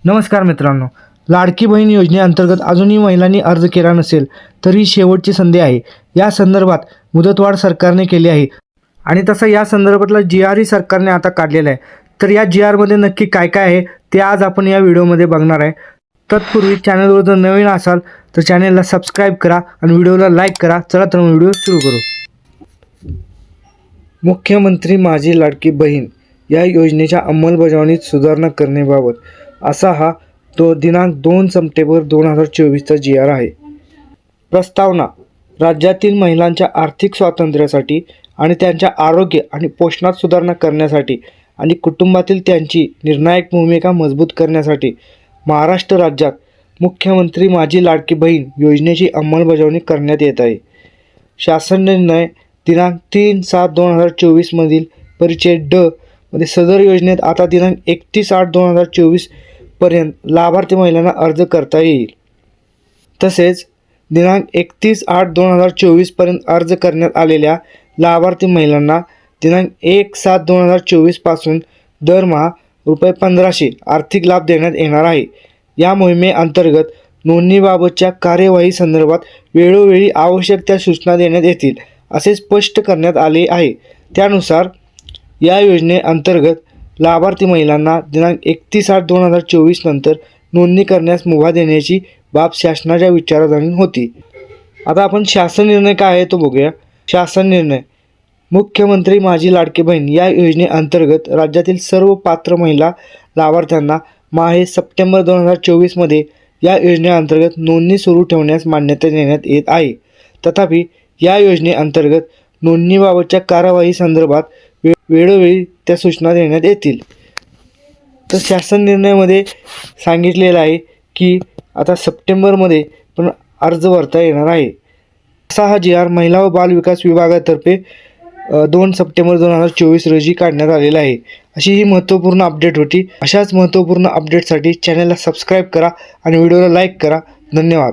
नमस्कार मित्रांनो, लाडकी बहीण योजनेअंतर्गत अजूनही महिलांनी अर्ज केला नसेल तर ही शेवटची संधी आहे. या संदर्भात मुदतवाढ सरकारने केली आहे आणि तसं या संदर्भातला GRही सरकारने आता काढलेला आहे. तर या GRमध्ये नक्की काय काय आहे ते आज आपण या व्हिडिओमध्ये बघणार आहे. तत्पूर्वी चॅनलवर जर नवीन असाल तर चॅनलला सबस्क्राईब करा आणि व्हिडिओला लाईक करा. चला तर मग व्हिडिओ सुरू करू. मुख्यमंत्री माझी लाडकी बहीण या योजनेच्या अंमलबजावणीत सुधारणा करण्याबाबत असा हा दिनांक 2 सप्टेंबर 2024चा GR आहे. प्रस्तावना: राज्यातील महिलांच्या आर्थिक स्वातंत्र्यासाठी आणि त्यांच्या आरोग्य आणि पोषणात सुधारणा करण्यासाठी आणि कुटुंबातील त्यांची निर्णायक भूमिका मजबूत करण्यासाठी महाराष्ट्र राज्यात मुख्यमंत्री माझी लाडकी बहीण योजनेची अंमलबजावणी करण्यात येत आहे. शासन निर्णय दिनांक 3/7/2024 मधील परिच्छेद ड मध्ये सदर योजनेत आता दिनांक 31/8/2024 पर्यंत लाभार्थी महिलांना अर्ज करता येईल. तसेच दिनांक 31/8/2024 पर्यंत अर्ज करण्यात आलेल्या लाभार्थी महिलांना दिनांक 1/7/2024 पासून दरमहा ₹1500 आर्थिक लाभ देण्यात येणार आहे. या मोहिमेअंतर्गत नोंदणीबाबतच्या कार्यवाही संदर्भात वेळोवेळी आवश्यक त्या सूचना देण्यात येतील असे स्पष्ट करण्यात आले आहे. त्यानुसार या योजनेअंतर्गत लाभार्थी महिलांना दिनांक 31/8/2024 नंतर नोंदणी करण्यास मुभा देण्याची बाब शासनाच्या विचाराधीन होती. आता आपण शासन निर्णय काय आहे तो बघूया. शासन निर्णय: मुख्यमंत्री माझी लाडकी बहीण या योजनेअंतर्गत राज्यातील सर्व पात्र महिला लाभार्थ्यांना माहे सप्टेंबर 2024 मध्ये या योजनेअंतर्गत नोंदणी सुरू ठेवण्यास मान्यता देण्यात येत आहे. तथापि या योजनेअंतर्गत नोंदणीबाबतच्या कार्यवाही संदर्भात वेळोवेळी त्या सूचना देण्यात येतील. तर शासन निर्णयामध्ये सांगितलेलं आहे की आता सप्टेंबरमध्ये पण अर्ज भरता येणार आहे. असा हा GR महिला व बाल विकास विभागातर्फे 2 सप्टेंबर 2024 रोजी काढण्यात आलेला आहे. अशी ही महत्त्वपूर्ण अपडेट होती. अशाच महत्त्वपूर्ण अपडेटसाठी चॅनलला सबस्क्राईब करा आणि व्हिडिओला लाईक करा. धन्यवाद.